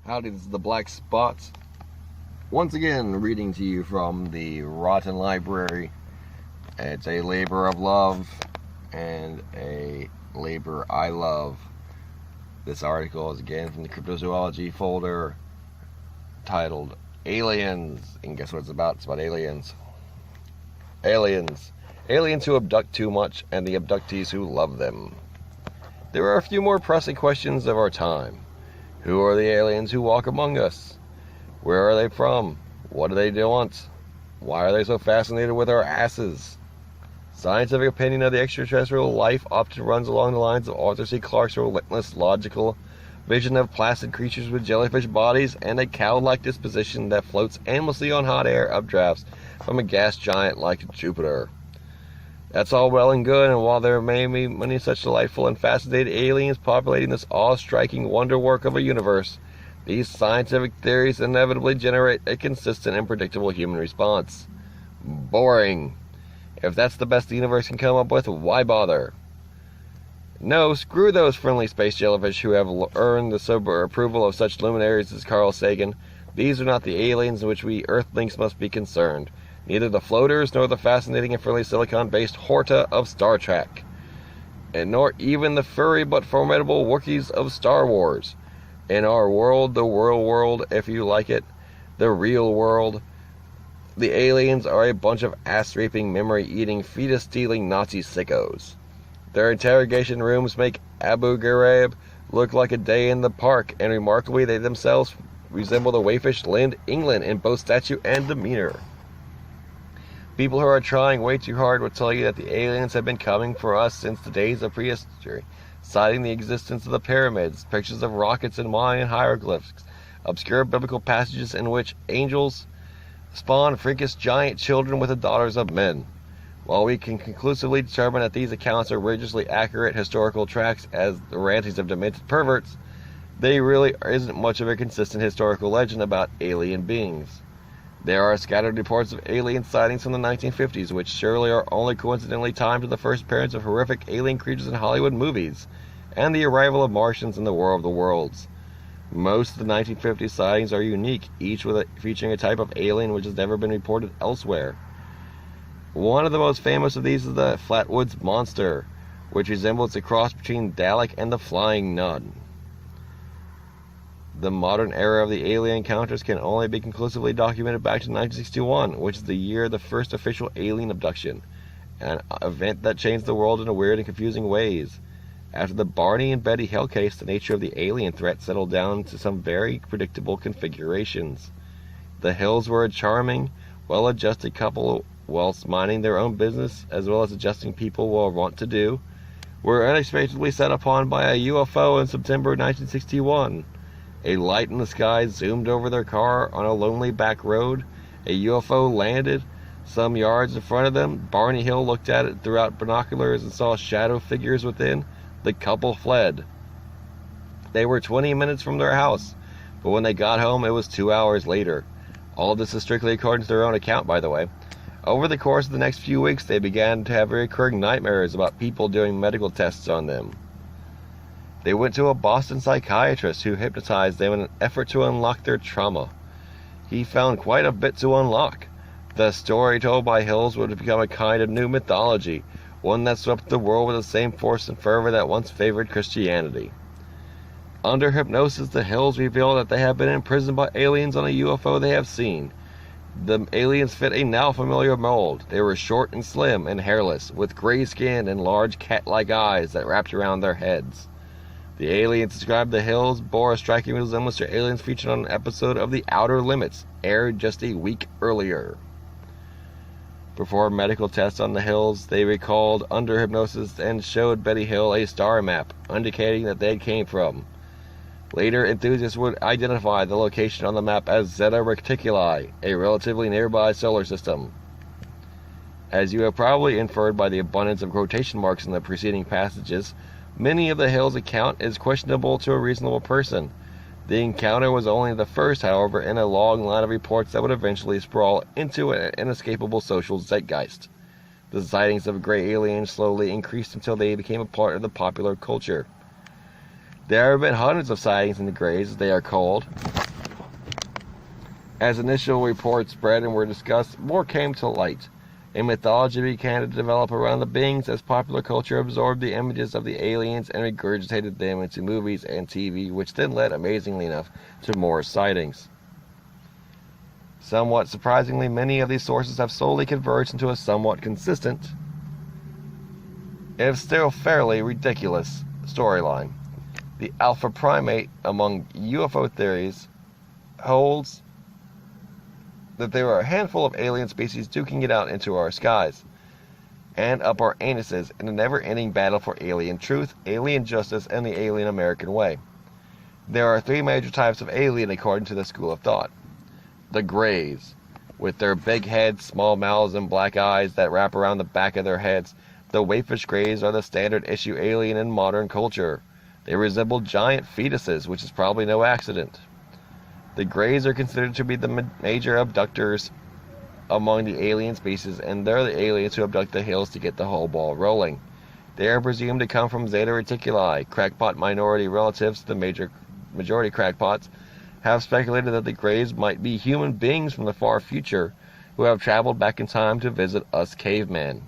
Howdy, this is the Black Spots. Once again, reading to you from the Rotten Library. It's a labor of love and a labor I love. This article is again from the cryptozoology folder titled Aliens. And guess what it's about? It's about aliens. Aliens. Aliens who abduct too much and the abductees who love them. There are a few more pressing questions of our time. Who are the aliens who walk among us? Where are they from? What do they want? Why are they so fascinated with our asses? Scientific opinion of the extraterrestrial life often runs along the lines of Arthur C. Clarke's relentless, logical vision of placid creatures with jellyfish bodies and a cow-like disposition that floats aimlessly on hot air updrafts from a gas giant like Jupiter. That's all well and good, and while there may be many such delightful and fascinating aliens populating this awe-striking wonderwork of a universe, these scientific theories inevitably generate a consistent and predictable human response. Boring. If that's the best the universe can come up with, why bother? No, screw those friendly space jellyfish who have earned the sober approval of such luminaries as Carl Sagan. These are not the aliens in which we Earthlings must be concerned. Neither the floaters nor the fascinating and friendly silicon-based Horta of Star Trek. And nor even the furry but formidable Wookiees of Star Wars. In our world, the world, if you like it, the real world, the aliens are a bunch of ass-raping, memory-eating, fetus-stealing Nazi sickos. Their interrogation rooms make Abu Ghraib look like a day in the park, and remarkably they themselves resemble the waifish Lynn England in both stature and demeanor. People who are trying way too hard will tell you that the aliens have been coming for us since the days of prehistory, citing the existence of the pyramids, pictures of rockets and Mayan hieroglyphs, obscure biblical passages in which angels spawn freakish giant children with the daughters of men. While we can conclusively determine that these accounts are religiously accurate historical tracts as the rantings of demented perverts, they really isn't much of a consistent historical legend about alien beings. There are scattered reports of alien sightings from the 1950s, which surely are only coincidentally timed to the first appearance of horrific alien creatures in Hollywood movies, and the arrival of Martians in the War of the Worlds. Most of the 1950s sightings are unique, each featuring a type of alien which has never been reported elsewhere. One of the most famous of these is the Flatwoods Monster, which resembles a cross between Dalek and the Flying Nun. The modern era of the alien encounters can only be conclusively documented back to 1961, which is the year of the first official alien abduction, an event that changed the world in weird and confusing ways. After the Barney and Betty Hill case, the nature of the alien threat settled down to some very predictable configurations. The Hills were a charming, well-adjusted couple whilst minding their own business, as well as adjusting people were wont to do, were unexpectedly set upon by a UFO in September 1961. A light in the sky zoomed over their car on a lonely back road. A UFO landed some yards in front of them. Barney Hill looked at it through binoculars and saw shadow figures within. The couple fled. They were 20 minutes from their house, but when they got home, it was 2 hours later. All this is strictly according to their own account, by the way. Over the course of the next few weeks, they began to have recurring nightmares about people doing medical tests on them. They went to a Boston psychiatrist who hypnotized them in an effort to unlock their trauma. He found quite a bit to unlock. The story told by Hills would become a kind of new mythology, one that swept the world with the same force and fervor that once favored Christianity. Under hypnosis, the Hills revealed that they have been imprisoned by aliens on a UFO they have seen. The aliens fit a now familiar mold. They were short and slim and hairless, with gray skin and large cat-like eyes that wrapped around their heads. The aliens described the Hills bore a striking resemblance to aliens featured on an episode of The Outer Limits, aired just a week earlier. Before medical tests on the Hills, they recalled under hypnosis and showed Betty Hill a star map, indicating that they came from. Later, enthusiasts would identify the location on the map as Zeta Reticuli, a relatively nearby solar system. As you have probably inferred by the abundance of quotation marks in the preceding passages, many of the Hills' account is questionable to a reasonable person. The encounter was only the first, however, in a long line of reports that would eventually sprawl into an inescapable social zeitgeist. The sightings of gray aliens slowly increased until they became a part of the popular culture. There have been hundreds of sightings in the Greys, as they are called. As initial reports spread and were discussed, more came to light. A mythology began to develop around the beings as popular culture absorbed the images of the aliens and regurgitated them into movies and TV, which then led, amazingly enough, to more sightings. Somewhat surprisingly, many of these sources have slowly converged into a somewhat consistent, if still fairly ridiculous, storyline. The alpha primate among UFO theories holds that there are a handful of alien species duking it out into our skies and up our anuses in a never-ending battle for alien truth, alien justice, and the alien American way. There are three major types of alien according to the school of thought. The Greys, with their big heads, small mouths, and black eyes that wrap around the back of their heads. The waifish Greys are the standard issue alien in modern culture. They resemble giant fetuses, which is probably no accident. The Greys are considered to be the major abductors among the alien species, and they're the aliens who abduct the hills to get the whole ball rolling. They are presumed to come from Zeta Reticuli. Crackpot minority relatives to the majority crackpots have speculated that the Greys might be human beings from the far future who have traveled back in time to visit us cavemen.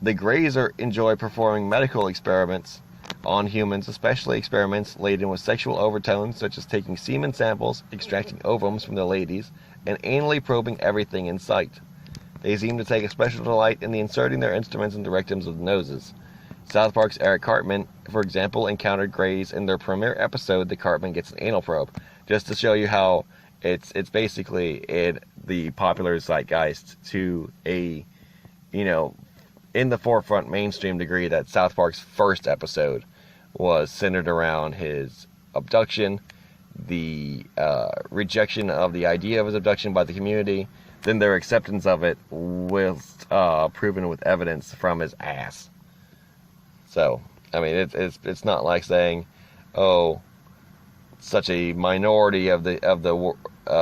The Greys enjoy performing medical experiments on humans, especially experiments laden with sexual overtones, such as taking semen samples, extracting ovums from the ladies, and anally probing everything in sight. They seem to take a special delight in inserting their instruments into the rectums of the noses. South Park's Eric Cartman, for example, encountered Greys in their premiere episode. The Cartman gets an anal probe, just to show you how it's basically in the popular zeitgeist to a, in the forefront mainstream degree that South Park's first episode was centered around his abduction, the rejection of the idea of his abduction by the community, then their acceptance of it was proven with evidence from his ass. So, I mean, it's not like saying, oh, such a minority of the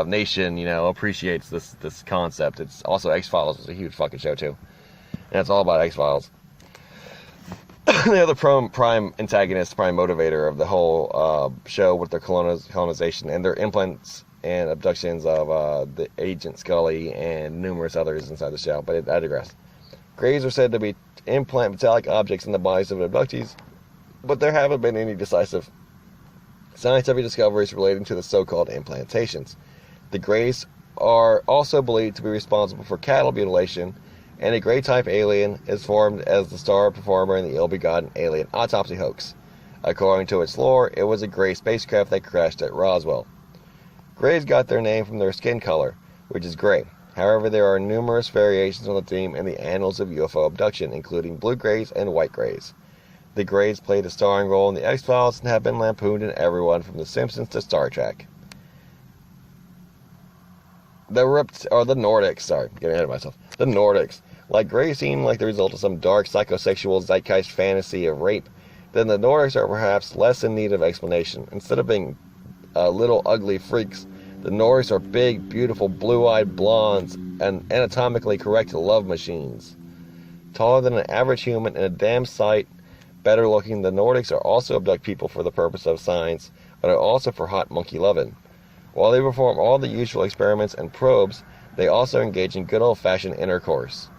nation, appreciates this concept. It's also X-Files is a huge fucking show too, and it's all about X-Files. The other prime antagonist, prime motivator of the whole show with their colonization and their implants and abductions of the Agent Scully and numerous others inside the show, but I digress. Greys are said to be implant metallic objects in the bodies of abductees, but there haven't been any decisive scientific discoveries relating to the so-called implantations. The Greys are also believed to be responsible for cattle mutilation, and a Grey-type alien is formed as the star performer in the ill-begotten alien autopsy hoax. According to its lore, it was a Grey spacecraft that crashed at Roswell. Greys got their name from their skin color, which is gray. However, there are numerous variations on the theme in the annals of UFO abduction, including blue Greys and white Greys. The Greys played a starring role in the X-Files and have been lampooned in everyone from The Simpsons to Star Trek. The Nordics, getting ahead of myself. The Nordics. Like Greys seem like the result of some dark psychosexual zeitgeist fantasy of rape, then the Nordics are perhaps less in need of explanation. Instead of being little ugly freaks, the Nordics are big, beautiful, blue-eyed blondes and anatomically correct love machines. Taller than an average human and a damn sight better looking, the Nordics are also abduct people for the purpose of science, but are also for hot monkey loving. While they perform all the usual experiments and probes, they also engage in good old-fashioned intercourse.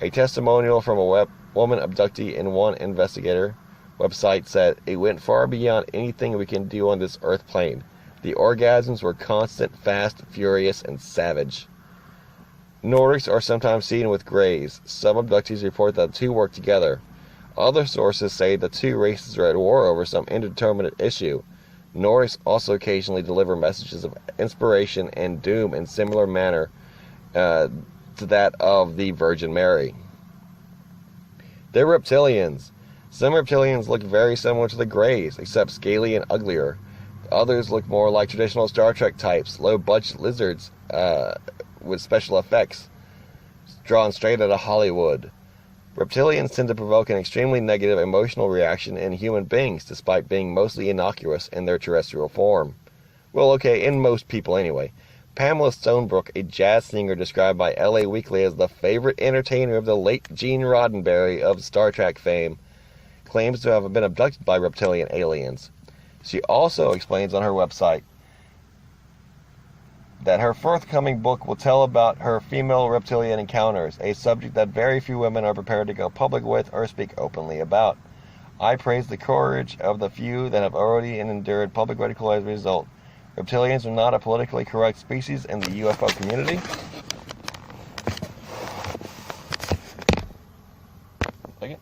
A testimonial from a woman abductee in one investigator website said, "It went far beyond anything we can do on this earth plane. The orgasms were constant, fast, furious, and savage." Nordics are sometimes seen with Greys. Some abductees report that the two work together. Other sources say the two races are at war over some indeterminate issue. Nordics also occasionally deliver messages of inspiration and doom in similar manner to that of the Virgin Mary. They're reptilians. Some reptilians look very similar to the Greys, except scaly and uglier. Others look more like traditional Star Trek types, low-budget lizards with special effects, drawn straight out of Hollywood. Reptilians tend to provoke an extremely negative emotional reaction in human beings, despite being mostly innocuous in their terrestrial form. Well, okay, in most people anyway. Pamela Stonebrook, a jazz singer described by LA Weekly as the favorite entertainer of the late Gene Roddenberry of Star Trek fame, claims to have been abducted by reptilian aliens. She also explains on her website that her forthcoming book will tell about her female reptilian encounters, a subject that very few women are prepared to go public with or speak openly about. I praise the courage of the few that have already endured public ridicule as a result. Reptilians are not a politically correct species in the UFO community. Second.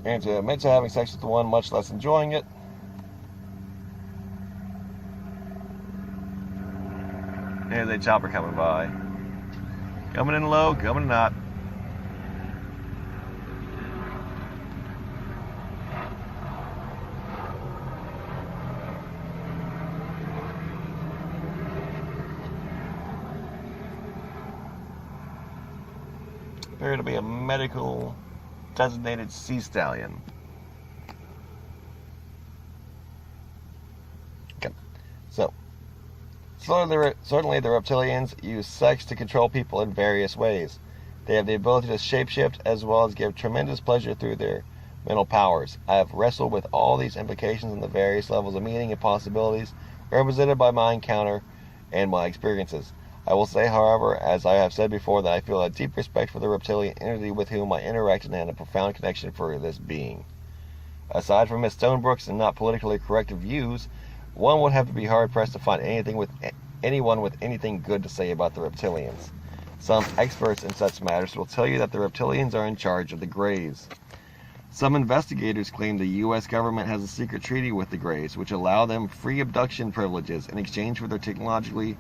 And to admit to having sex with the one, much less enjoying it. There's a chopper coming by. Coming in low, coming in hot. Appear to be a medical designated sea stallion. Okay, so certainly the reptilians use sex to control people in various ways. They have the ability to shapeshift as well as give tremendous pleasure through their mental powers. I have wrestled with all these implications and the various levels of meaning and possibilities represented by my encounter and my experiences. I will say, however, as I have said before, that I feel a deep respect for the reptilian entity with whom I interacted and a profound connection for this being. Aside from Miss Stonebrook's and not politically correct views, one would have to be hard-pressed to find anyone with anything good to say about the reptilians. Some experts in such matters will tell you that the reptilians are in charge of the Greys. Some investigators claim the U.S. government has a secret treaty with the Greys, which allow them free abduction privileges in exchange for their technologically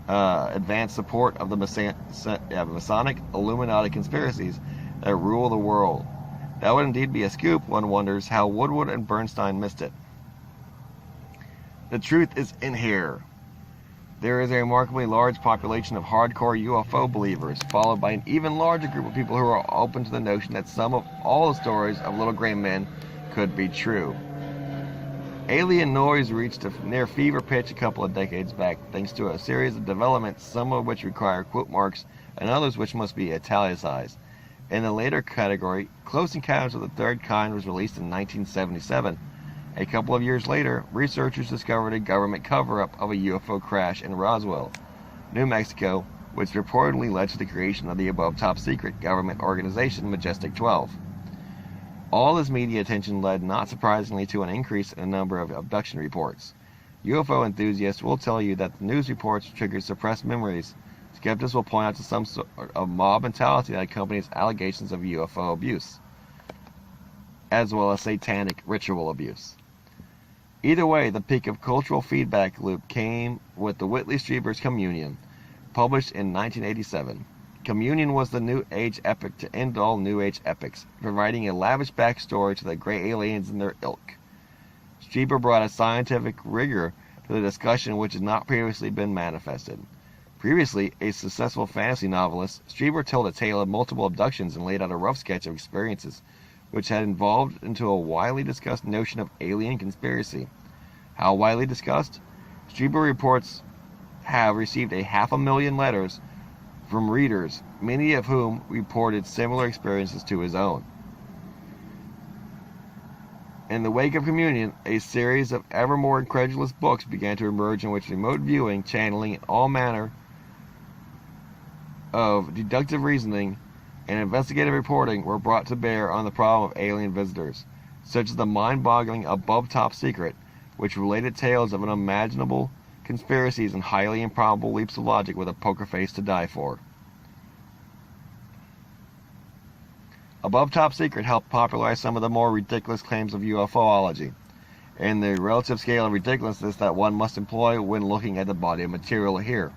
advanced support of the Masonic Illuminati conspiracies that rule the world. That would indeed be a scoop. One wonders how Woodward and Bernstein missed it. The truth is in here. There is a remarkably large population of hardcore UFO believers, followed by an even larger group of people who are open to the notion that some of all the stories of little gray men could be true. Alien noise reached a near fever pitch a couple of decades back, thanks to a series of developments, some of which require quote marks and others which must be italicized. In the later category, Close Encounters of the Third Kind was released in 1977. A couple of years later, researchers discovered a government cover-up of a UFO crash in Roswell, New Mexico, which reportedly led to the creation of the above top-secret government organization Majestic 12. All this media attention led, not surprisingly, to an increase in the number of abduction reports. UFO enthusiasts will tell you that the news reports triggered suppressed memories. Skeptics will point out to some sort of mob mentality that accompanies allegations of UFO abuse, as well as satanic ritual abuse. Either way, the peak of cultural feedback loop came with the Whitley Strieber's Communion, published in 1987. Communion was the New Age epic to end all New Age epics, providing a lavish backstory to the gray aliens and their ilk. Strieber brought a scientific rigor to the discussion which had not previously been manifested. Previously a successful fantasy novelist, Strieber told a tale of multiple abductions and laid out a rough sketch of experiences which had evolved into a widely discussed notion of alien conspiracy. How widely discussed? Strieber reports have received 500,000 letters from readers, many of whom reported similar experiences to his own. In the wake of Communion, a series of ever more incredulous books began to emerge in which remote viewing, channeling, and all manner of deductive reasoning and investigative reporting were brought to bear on the problem of alien visitors, such as the mind-boggling Above Top Secret, which related tales of unimaginable conspiracies and highly improbable leaps of logic with a poker face to die for. Above Top Secret helped popularize some of the more ridiculous claims of UFOlogy, and the relative scale of ridiculousness that one must employ when looking at the body of material here.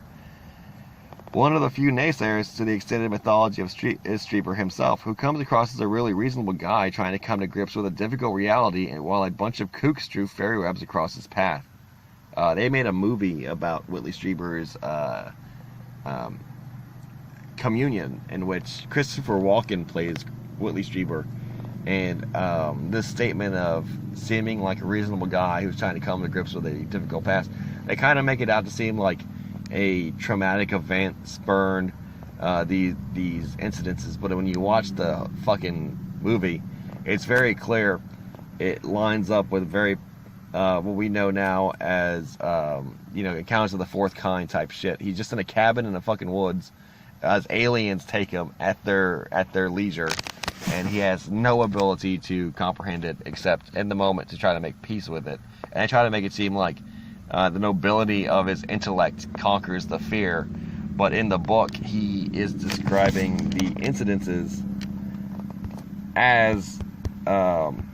One of the few naysayers to the extended mythology of is Strieber himself, who comes across as a really reasonable guy trying to come to grips with a difficult reality, and while a bunch of kooks strew fairy webs across his path. They made a movie about Whitley Strieber's Communion, in which Christopher Walken plays Whitley Strieber. And this statement of seeming like a reasonable guy who's trying to come to grips with a difficult past, they kind of make it out to seem like a traumatic event spurned these incidences. But when you watch the fucking movie, it's very clear. It lines up with very what we know now as Encounters of the Fourth Kind type shit. He's just in a cabin in the fucking woods as aliens take him at their leisure, and he has no ability to comprehend it except in the moment to try to make peace with it. And I try to make it seem like the nobility of his intellect conquers the fear, but in the book he is describing the incidences as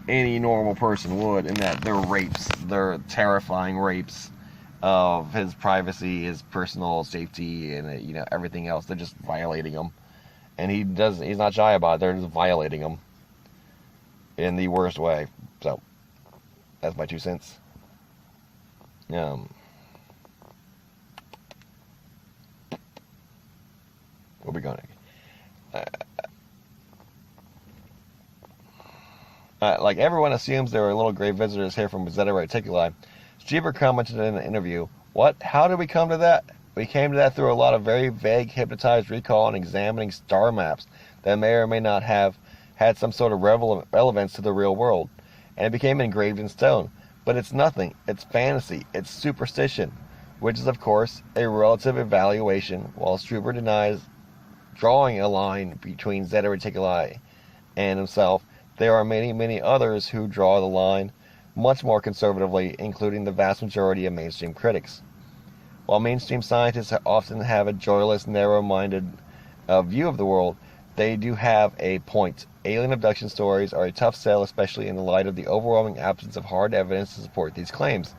any normal person would, in that they're rapes, they're terrifying rapes of his privacy, his personal safety, and everything else. They're just violating him, and he's not shy about it. They're just violating him in the worst way. So that's my 2 cents. Where we going? Like everyone assumes there were little gray visitors here from Zeta Reticuli, Strieber commented in an interview, "What? How did we come to that? We came to that through a lot of very vague, hypnotized recall and examining star maps that may or may not have had some sort of relevance to the real world, and it became engraved in stone. But it's nothing. It's fantasy. It's superstition," which is, of course, a relative evaluation, while Strieber denies drawing a line between Zeta Reticuli and himself. There are many, many others who draw the line much more conservatively, including the vast majority of mainstream critics. While mainstream scientists often have a joyless, narrow-minded view of the world, they do have a point. Alien abduction stories are a tough sell, especially in the light of the overwhelming absence of hard evidence to support these claims.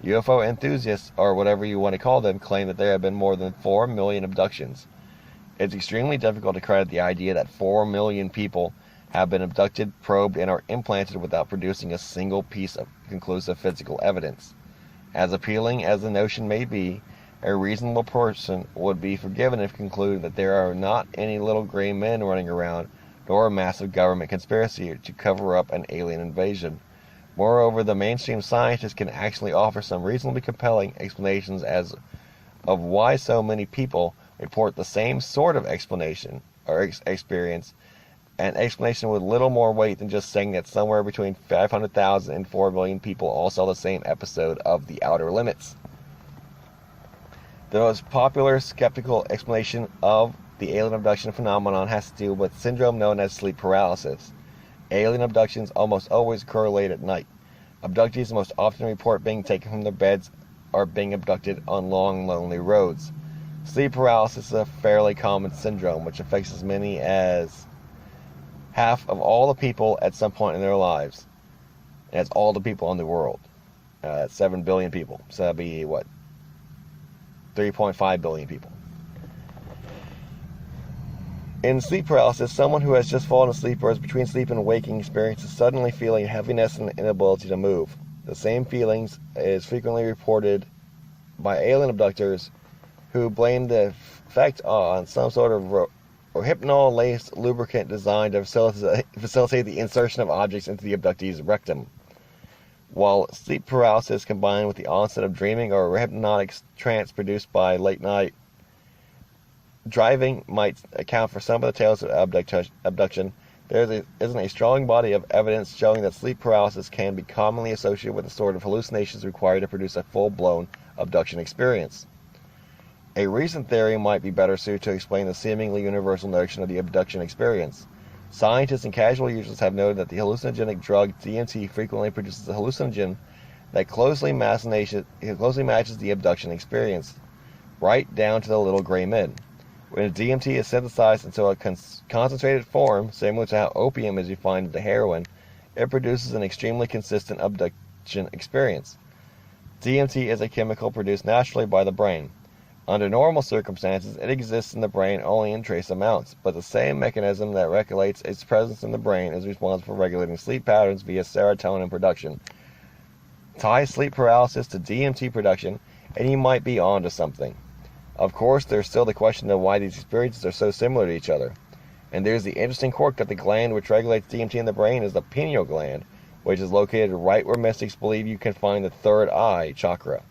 UFO enthusiasts, or whatever you want to call them, claim that there have been more than 4 million abductions. It's extremely difficult to credit the idea that 4 million people have been abducted, probed, and are implanted without producing a single piece of conclusive physical evidence. As appealing as the notion may be, a reasonable person would be forgiven if concluded that there are not any little gray men running around, nor a massive government conspiracy to cover up an alien invasion. Moreover, the mainstream scientists can actually offer some reasonably compelling explanations of why so many people report the same sort of explanation or experience, an explanation with little more weight than just saying that somewhere between 500,000 and 4 million people all saw the same episode of The Outer Limits. The most popular skeptical explanation of the alien abduction phenomenon has to do with syndrome known as sleep paralysis. Alien abductions almost always correlate at night. Abductees most often report being taken from their beds or being abducted on long, lonely roads. Sleep paralysis is a fairly common syndrome, which affects as many as half of all the people at some point in their lives. And that's all the people in the world. 7 billion people. So that'd be, 3.5 billion people. In sleep paralysis, someone who has just fallen asleep or is between sleep and waking experiences suddenly feeling heaviness and inability to move. The same feelings is frequently reported by alien abductors who blame the effect on some sort of hypnol-laced lubricant designed to facilitate the insertion of objects into the abductee's rectum. While sleep paralysis combined with the onset of dreaming or hypnotic trance produced by late-night driving might account for some of the tales of abduction, there isn't a strong body of evidence showing that sleep paralysis can be commonly associated with the sort of hallucinations required to produce a full-blown abduction experience. A recent theory might be better suited to explain the seemingly universal notion of the abduction experience. Scientists and casual users have noted that the hallucinogenic drug DMT frequently produces a hallucinogen that closely matches the abduction experience, right down to the little gray men. When DMT is synthesized into a concentrated form, similar to how opium is refined into heroin, it produces an extremely consistent abduction experience. DMT is a chemical produced naturally by the brain. Under normal circumstances, it exists in the brain only in trace amounts, but the same mechanism that regulates its presence in the brain is responsible for regulating sleep patterns via serotonin production. Tie sleep paralysis to DMT production, and you might be onto something. Of course, there's still the question of why these experiences are so similar to each other. And there's the interesting quirk that the gland which regulates DMT in the brain is the pineal gland, which is located right where mystics believe you can find the third eye chakra.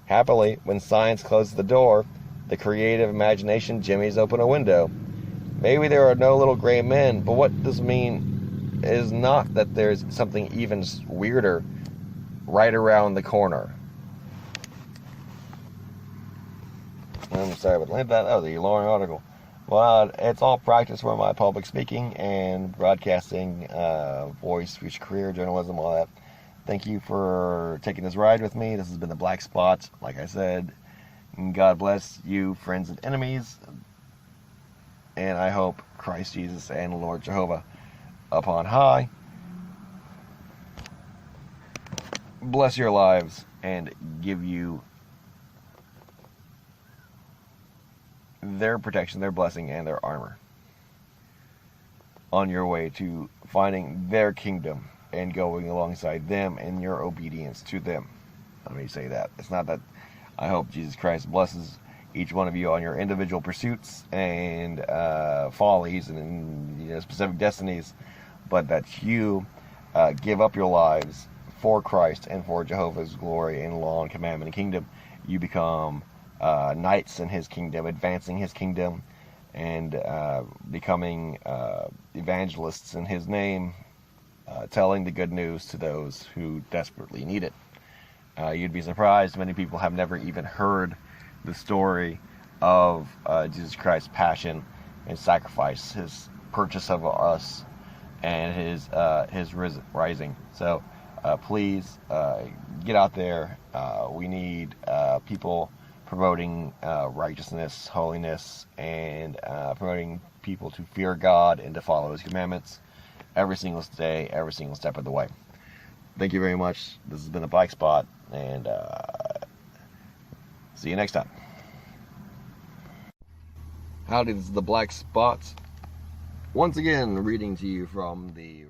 Happily, when science closes the door, the creative imagination jimmies open a window. Maybe there are no little gray men, but what this mean is not that there's something even weirder right around the corner. I'm sorry, but leave that. Oh, the long article. Well, it's all practice for my public speaking and broadcasting, voice, future career, journalism, all that. Thank you for taking this ride with me. This has been the Black Spot. Like I said, God bless you, friends and enemies. And I hope Christ Jesus and Lord Jehovah upon high bless your lives and give you their protection, their blessing, and their armor on your way to finding their kingdom and going alongside them in your obedience to them. Let me say that. It's not that I hope Jesus Christ blesses each one of you on your individual pursuits and follies and specific destinies, but that you give up your lives for Christ and for Jehovah's glory and law and commandment and kingdom. You become knights in his kingdom, advancing his kingdom, and becoming evangelists in his name, telling the good news to those who desperately need it. You'd be surprised, many people have never even heard the story of Jesus Christ's passion and sacrifice, his purchase of us, and his rising. So please get out there. We need people promoting righteousness, holiness, and promoting people to fear God and to follow his commandments every single day, every single step of the way. Thank you very much. This has been the Black Spot, and see you next time. Howdy, this is the Black Spot. Once again, reading to you from the